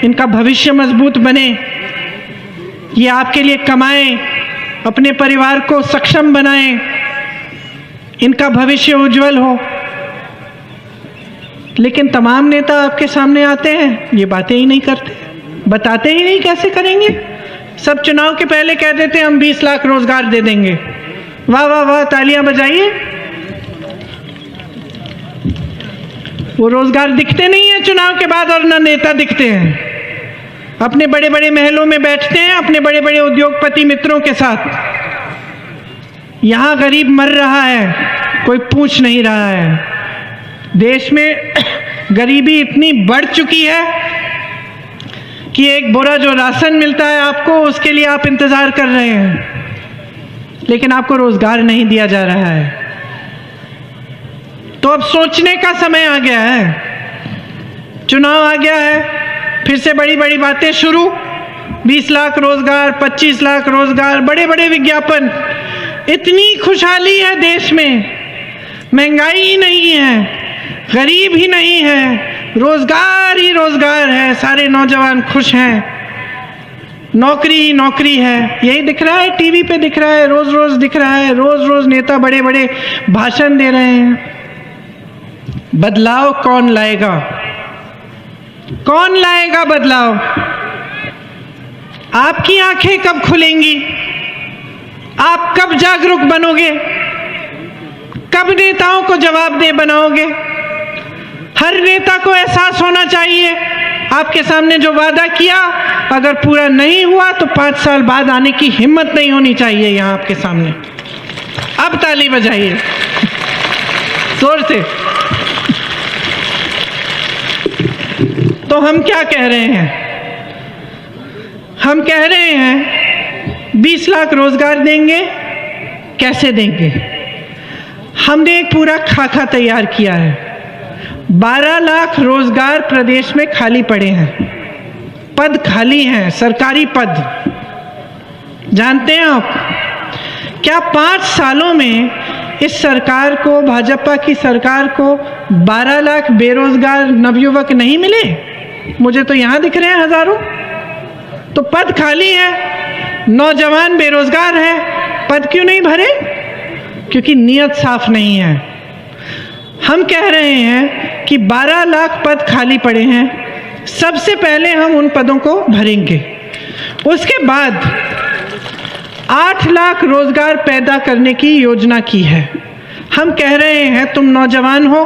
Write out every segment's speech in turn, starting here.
इनका भविष्य मजबूत बने, ये आपके लिए कमाएं, अपने परिवार को सक्षम बनाएं, इनका भविष्य उज्जवल हो। लेकिन तमाम नेता आपके सामने आते हैं, ये बातें ही नहीं करते, बताते ही नहीं कैसे करेंगे। सब चुनाव के पहले कह देते हैं हम 20 लाख रोजगार दे देंगे, वाह वाह वाह, तालियां बजाइए। वो रोजगार दिखते नहीं है चुनाव के बाद, और ना नेता दिखते हैं। अपने बड़े बड़े महलों में बैठते हैं अपने बड़े बड़े उद्योगपति मित्रों के साथ। यहां गरीब मर रहा है, कोई पूछ नहीं रहा है। देश में गरीबी इतनी बढ़ चुकी है कि एक बोरा जो राशन मिलता है आपको, उसके लिए आप इंतजार कर रहे हैं, लेकिन आपको रोजगार नहीं दिया जा रहा है। तो अब सोचने का समय आ गया है, चुनाव आ गया है, फिर से बड़ी बड़ी बातें शुरू। 20 लाख रोजगार, 25 लाख रोजगार, बड़े बड़े विज्ञापन। इतनी खुशहाली है देश में, महंगाई ही नहीं है, गरीब ही नहीं है, रोजगार ही रोजगार है, सारे नौजवान खुश हैं, नौकरी ही नौकरी है। यही दिख रहा है, टीवी पे दिख रहा है, रोज रोज दिख रहा है, रोज रोज नेता बड़े बड़े भाषण दे रहे हैं। बदलाव कौन लाएगा? कौन लाएगा बदलाव? आपकी आंखें कब खुलेंगी? आप कब जागरूक बनोगे? कब नेताओं को जवाबदेह बनाओगे? हर नेता को एहसास होना चाहिए आपके सामने जो वादा किया, अगर पूरा नहीं हुआ तो 5 साल बाद आने की हिम्मत नहीं होनी चाहिए यहां आपके सामने। अब ताली बजाइए जोर से। तो हम क्या कह रहे हैं? हम कह रहे हैं 20 लाख रोजगार देंगे। कैसे देंगे? हमने एक पूरा खाका तैयार किया है। 12 लाख रोजगार प्रदेश में खाली पड़े हैं, पद खाली हैं, सरकारी पद। जानते हैं आप क्या 5 सालों में इस सरकार को, भाजपा की सरकार को 12 लाख बेरोजगार नवयुवक नहीं मिले? मुझे तो यहां दिख रहे हैं हजारों। तो पद खाली है, नौजवान बेरोजगार है, पद क्यों नहीं भरे? क्योंकि नीयत साफ नहीं है। हम कह रहे हैं कि 12 लाख पद खाली पड़े हैं, सबसे पहले हम उन पदों को भरेंगे। उसके बाद 8 लाख रोजगार पैदा करने की योजना की है। हम कह रहे हैं तुम नौजवान हो,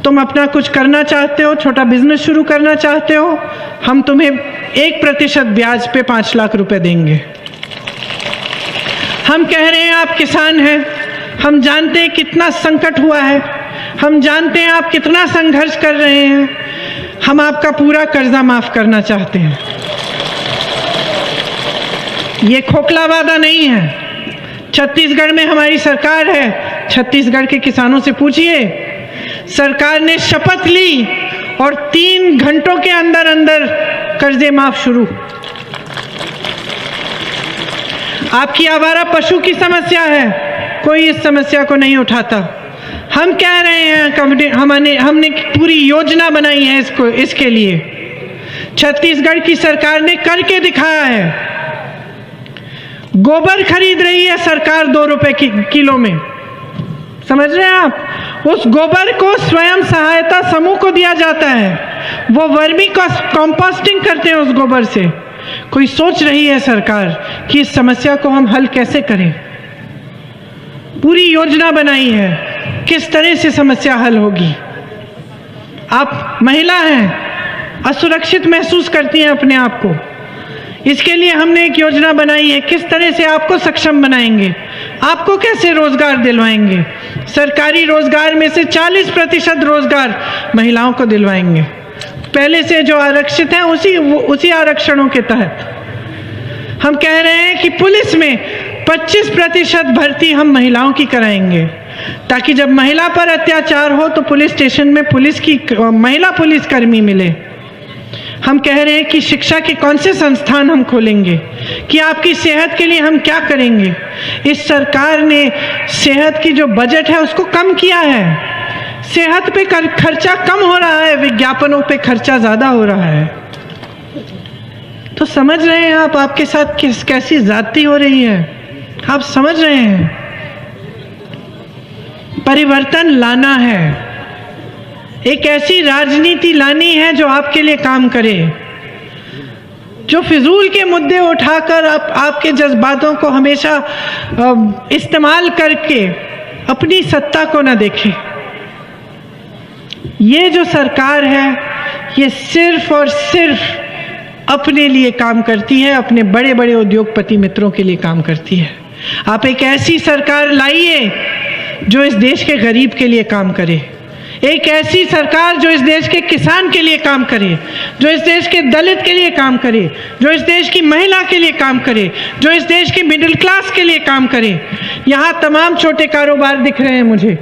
तुम अपना कुछ करना चाहते हो, छोटा बिजनेस शुरू करना चाहते हो, हम तुम्हें 1% ब्याज पे 5 लाख रुपए देंगे। हम कह रहे हैं आप किसान हैं, हम जानते हैं कितना संकट हुआ है, हम जानते हैं आप कितना संघर्ष कर रहे हैं, हम आपका पूरा कर्जा माफ करना चाहते हैं। ये खोखला वादा नहीं है। छत्तीसगढ़ में हमारी सरकार है, छत्तीसगढ़ के किसानों से पूछिए, सरकार ने शपथ ली और 3 घंटों के अंदर अंदर कर्जे माफ शुरू। आपकी आवारा पशु की समस्या है, कोई इस समस्या को नहीं उठाता। हम कह रहे हैं हमने पूरी योजना बनाई है इसके लिए। छत्तीसगढ़ की सरकार ने करके दिखाया है। गोबर खरीद रही है सरकार 2 रुपए किलो में, समझ रहे हैं आप? उस गोबर को स्वयं सहायता समूह को दिया जाता है, वो वर्मी कंपोस्टिंग करते हैं उस गोबर से। कोई सोच रही है सरकार कि इस समस्या को हम हल कैसे करें। पूरी योजना बनाई है किस तरह से समस्या हल होगी। आप महिला हैं, असुरक्षित महसूस करती हैं अपने आप को, इसके लिए हमने एक योजना बनाई है किस तरह से आपको सक्षम बनाएंगे, आपको कैसे रोजगार दिलवाएंगे। सरकारी रोजगार में से 40% रोजगार महिलाओं को दिलवाएंगे, पहले से जो आरक्षित हैं उसी आरक्षणों के तहत। हम कह रहे हैं कि पुलिस में 25% भर्ती हम महिलाओं की कराएंगे, ताकि जब महिला पर अत्याचार हो तो पुलिस स्टेशन में महिला पुलिसकर्मी मिले। हम कह रहे हैं कि शिक्षा के कौन से संस्थान हम खोलेंगे, कि आपकी सेहत के लिए हम क्या करेंगे। इस सरकार ने सेहत की जो बजट है उसको कम किया है, सेहत पे खर्चा कम हो रहा है, विज्ञापनों पे खर्चा ज़्यादा हो रहा है। तो समझ रहे हैं आप आपके साथ कैसी ज्यादती हो रही है? आप समझ रहे हैं? परिवर्तन लाना है, एक ऐसी राजनीति लानी है जो आपके लिए काम करे, जो फिजूल के मुद्दे उठाकर आपके जज्बातों को हमेशा इस्तेमाल करके अपनी सत्ता को ना देखे। ये जो सरकार है ये सिर्फ और सिर्फ अपने लिए काम करती है, अपने बड़े बड़े उद्योगपति मित्रों के लिए काम करती है। आप एक ऐसी सरकार लाइए जो इस देश के गरीब के लिए काम करे, एक ऐसी सरकार जो इस देश के किसान के लिए काम करे, जो इस देश के दलित के लिए काम करे, जो इस देश की महिला के लिए काम करे, जो इस देश की मिडिल क्लास के लिए काम करे। यहाँ तमाम छोटे कारोबार दिख रहे हैं मुझे,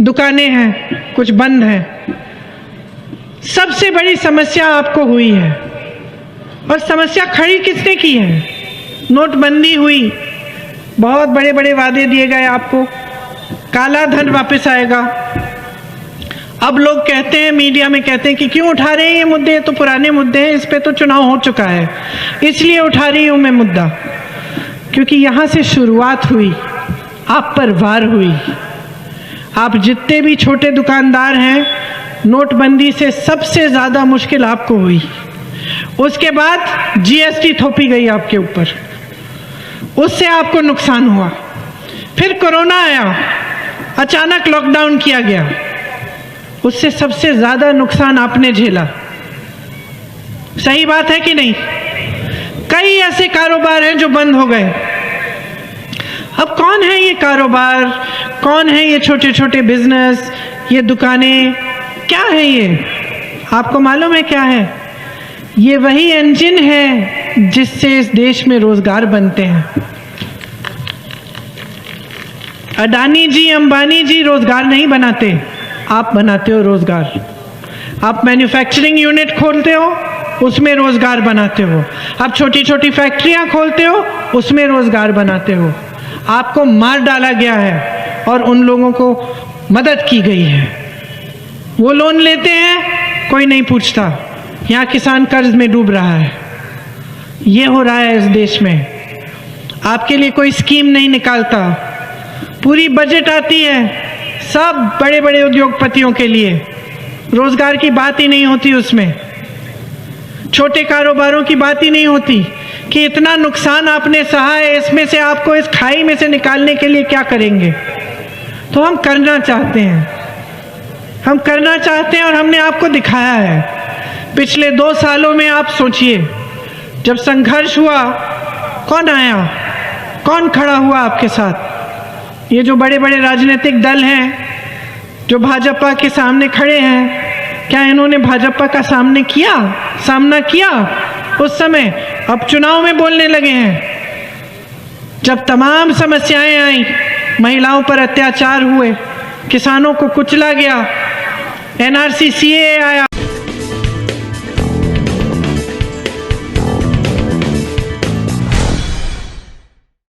दुकानें हैं, कुछ बंद हैं। सबसे बड़ी समस्या आपको हुई है, और समस्या खड़ी किसने की है? नोटबंदी हुई, बहुत बड़े बड़े वादे दिए गए आपको, काला धन वापस आएगा। अब लोग कहते हैं, मीडिया में कहते हैं कि क्यों उठा रहे हैं ये मुद्दे, तो पुराने मुद्दे हैं, इस पे तो चुनाव हो चुका है, इसलिए उठा रही हूं मैं मुद्दा, क्योंकि यहां से शुरुआत हुई, आप पर वार हुई। आप जितने भी छोटे दुकानदार हैं, नोटबंदी से सबसे ज्यादा मुश्किल आपको हुई। उसके बाद जीएसटी थोपी गई आपके ऊपर, उससे आपको नुकसान हुआ। फिर कोरोना आया, अचानक लॉकडाउन किया गया, उससे सबसे ज्यादा नुकसान आपने झेला। सही बात है कि नहीं? कई ऐसे कारोबार हैं जो बंद हो गए। अब कौन है ये कारोबार, कौन है ये छोटे छोटे बिजनेस, ये दुकानें, क्या है ये? आपको मालूम है क्या है? ये वही इंजन है जिससे इस देश में रोजगार बनते हैं। अडानी जी, अंबानी जी रोजगार नहीं बनाते, आप बनाते हो रोजगार। आप मैन्युफैक्चरिंग यूनिट खोलते हो, उसमें रोजगार बनाते हो। आप छोटी छोटी फैक्ट्रियां खोलते हो, उसमें रोजगार बनाते हो। आपको मार डाला गया है और उन लोगों को मदद की गई है। वो लोन लेते हैं, कोई नहीं पूछता। यहाँ किसान कर्ज में डूब रहा है। ये हो रहा है इस देश में। आपके लिए कोई स्कीम नहीं निकालता। पूरी बजट आती है सब बड़े बड़े उद्योगपतियों के लिए, रोजगार की बात ही नहीं होती उसमें। छोटे कारोबारों की बात ही नहीं होती कि इतना नुकसान आपने सहा है, इसमें से आपको इस खाई में से निकालने के लिए क्या करेंगे। तो हम करना चाहते हैं, हम करना चाहते हैं और हमने आपको दिखाया है। पिछले 2 सालों में आप सोचिए, जब संघर्ष हुआ, कौन आया, कौन खड़ा हुआ आपके साथ? ये जो बड़े बड़े राजनीतिक दल हैं जो भाजपा के सामने खड़े हैं, क्या इन्होंने भाजपा का सामना किया उस समय? अब चुनाव में बोलने लगे हैं। जब तमाम समस्याएं आई, महिलाओं पर अत्याचार हुए, किसानों को कुचला गया, NRC CAA आया,